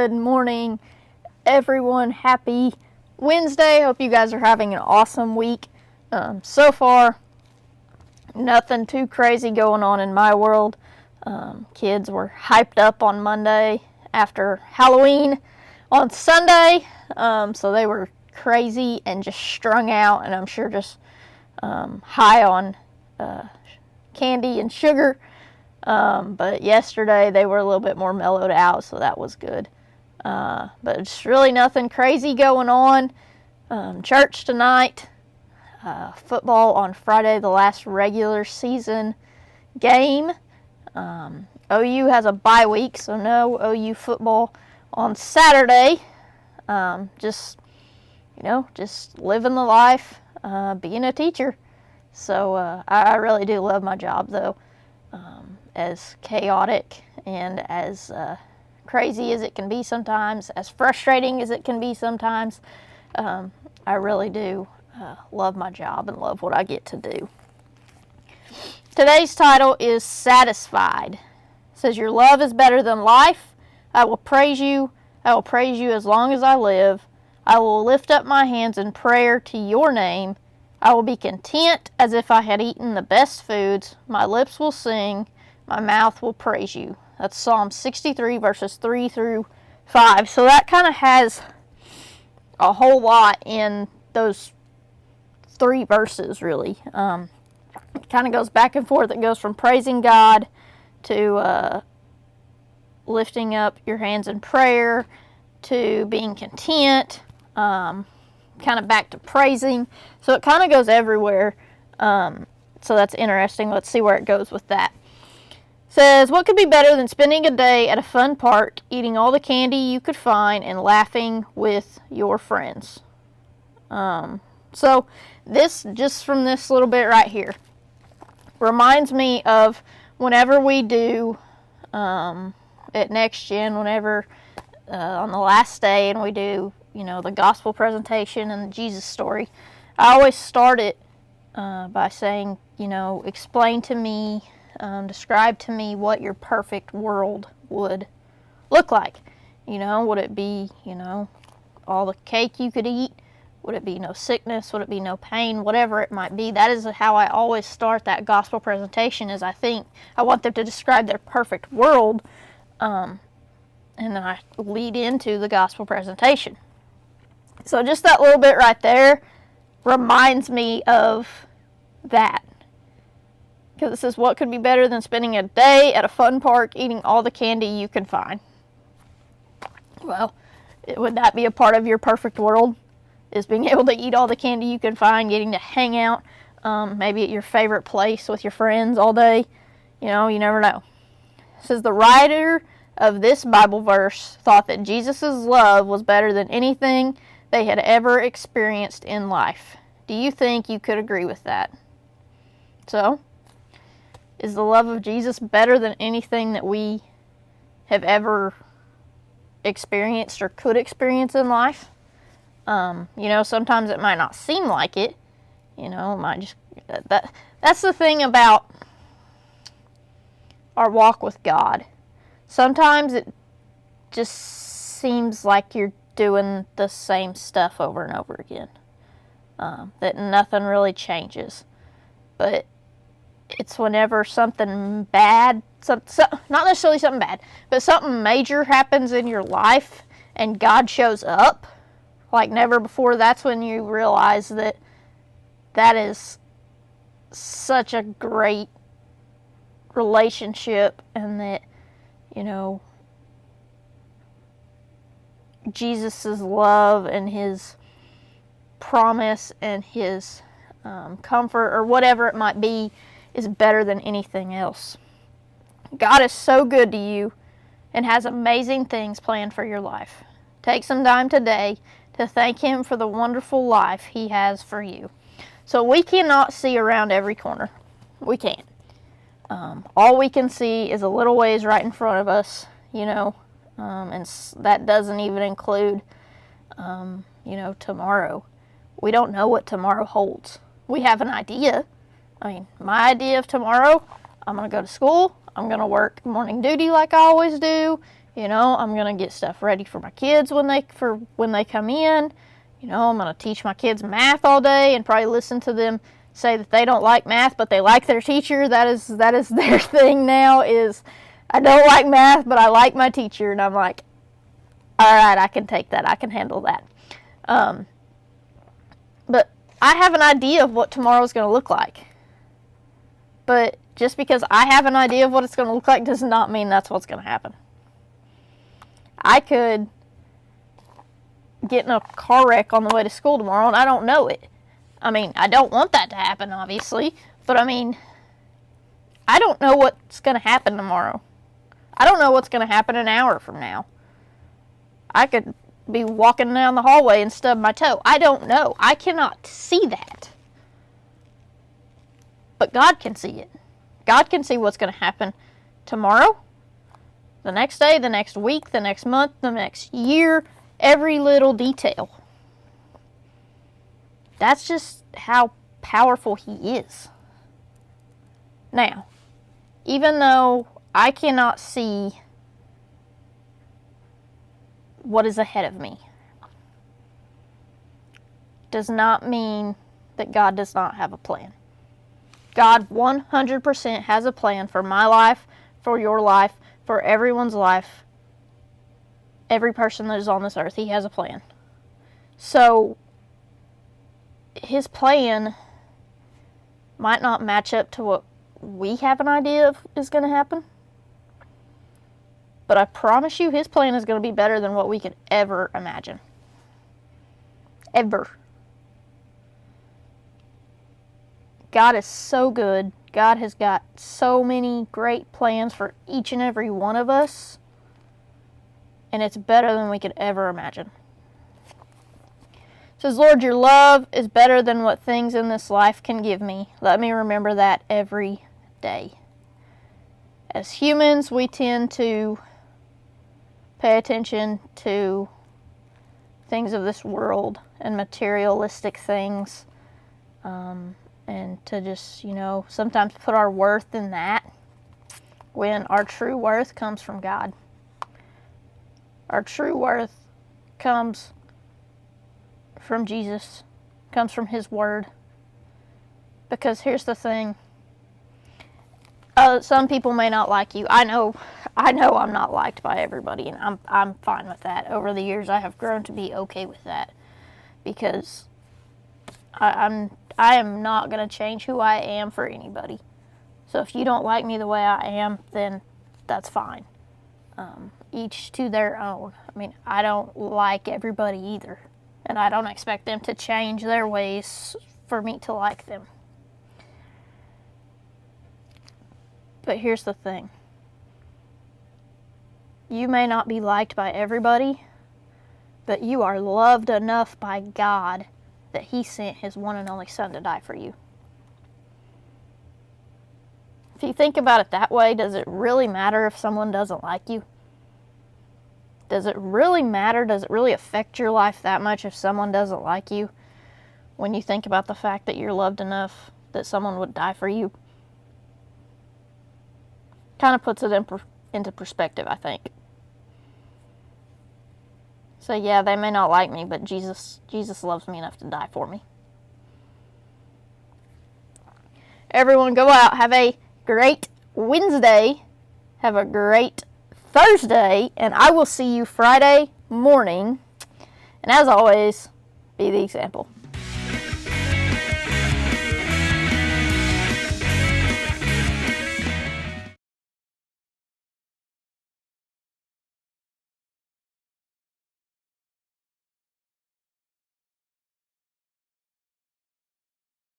Good morning, everyone. Happy Wednesday. Hope you guys are having an awesome week. So far, nothing too crazy going on in my world. Kids were hyped up on Monday after Halloween on Sunday, so they were crazy and just strung out, and I'm sure just high on candy and sugar. But yesterday they were a little bit more mellowed out, so that was good. But it's really nothing crazy going on. Church tonight, football on Friday, the last regular season game. OU has a bye week, so no OU football on Saturday. Just living the life, being a teacher. So I really do love my job, though. As chaotic and as crazy as it can be sometimes, as frustrating as it can be sometimes, I really do love my job and love what I get to do. Today's title is Satisfied. It says, your love is better than life. I will praise you. I will praise you as long as I live. I will lift up my hands in prayer to your name. I will be content as if I had eaten the best foods. My lips will sing. My mouth will praise you. That's Psalm 63, verses 3 through 5. So that kind of has a whole lot in those 3 verses, really. It kind of goes back and forth. It goes from praising God to lifting up your hands in prayer to being content, kind of back to praising. So it kind of goes everywhere. So that's interesting. Let's see where it goes with that. Says, what could be better than spending a day at a fun park, eating all the candy you could find, and laughing with your friends? So this, just from this little bit right here, reminds me of whenever we do at Next Gen, whenever on the last day, and we do, the gospel presentation and the Jesus story. I always start it by saying, explain to me, describe to me what your perfect world would look like. Would it be, all the cake you could eat? Would it be no sickness? Would it be no pain? Whatever it might be. That is how I always start that gospel presentation, is I want them to describe their perfect world, and then I lead into the gospel presentation. So just that little bit right there reminds me of that. Because it says, what could be better than spending a day at a fun park eating all the candy you can find? Well, would that be a part of your perfect world? Is being able to eat all the candy you can find, getting to hang out, maybe at your favorite place with your friends all day? You never know. It says, the writer of this Bible verse thought that Jesus' love was better than anything they had ever experienced in life. Do you think you could agree with that? So, is the love of Jesus better than anything that we have ever experienced or could experience in life? Sometimes it might not seem like it. It might just... That's the thing about our walk with God. Sometimes it just seems like you're doing the same stuff over and over again. That nothing really changes. But it's whenever something bad, not necessarily something bad, but something major happens in your life and God shows up like never before, that's when you realize that is such a great relationship, and that, Jesus' love and his promise and his comfort, or whatever it might be, is better than anything else. God is so good to you and has amazing things planned for your life. Take some time today to thank him for the wonderful life he has for you. So we cannot see around every corner. We can't. All we can see is a little ways right in front of us, and that doesn't even include, tomorrow. We don't know what tomorrow holds. We have an idea. My idea of tomorrow, I'm going to go to school. I'm going to work morning duty like I always do. You know, I'm going to get stuff ready for my kids when they come in. You know, I'm going to teach my kids math all day and probably listen to them say that they don't like math, but they like their teacher. That is their thing now, is I don't like math, but I like my teacher. And I'm like, all right, I can take that. I can handle that. But I have an idea of what tomorrow's going to look like. But just because I have an idea of what it's going to look like does not mean that's what's going to happen. I could get in a car wreck on the way to school tomorrow and I don't know it. I mean, I don't want that to happen, obviously, but I mean, I don't know what's going to happen tomorrow. I don't know what's going to happen an hour from now. I could be walking down the hallway and stub my toe. I don't know. I cannot see that. But God can see it. God can see what's going to happen tomorrow, the next day, the next week, the next month, the next year, every little detail. That's just how powerful He is. Now, even though I cannot see what is ahead of me, does not mean that God does not have a plan. God 100% has a plan for my life, for your life, for everyone's life. Every person that is on this earth, He has a plan. So, His plan might not match up to what we have an idea of is going to happen. But I promise you, His plan is going to be better than what we could ever imagine. Ever. God is so good. God has got so many great plans for each and every one of us. And it's better than we could ever imagine. It says, Lord, your love is better than what things in this life can give me. Let me remember that every day. As humans, we tend to pay attention to things of this world and materialistic things. And to just, sometimes put our worth in that, when our true worth comes from God. Our true worth comes from Jesus, comes from His Word. Because here's the thing. Some people may not like you. I know I'm not liked by everybody, and I'm fine with that. Over the years, I have grown to be okay with that, because I am not going to change who I am for anybody. So if you don't like me the way I am, then that's fine. Each to their own. I mean, I don't like everybody either. And I don't expect them to change their ways for me to like them. But here's the thing. You may not be liked by everybody, but you are loved enough by God that He sent His one and only Son to die for you. If you think about it that way, does it really matter if someone doesn't like you? Does it really matter? Does it really affect your life that much if someone doesn't like you? When you think about the fact that you're loved enough that someone would die for you. Kind of puts it into perspective, I think. So yeah, they may not like me, but Jesus loves me enough to die for me. Everyone go out, have a great Wednesday, have a great Thursday, and I will see you Friday morning. And as always, be the example.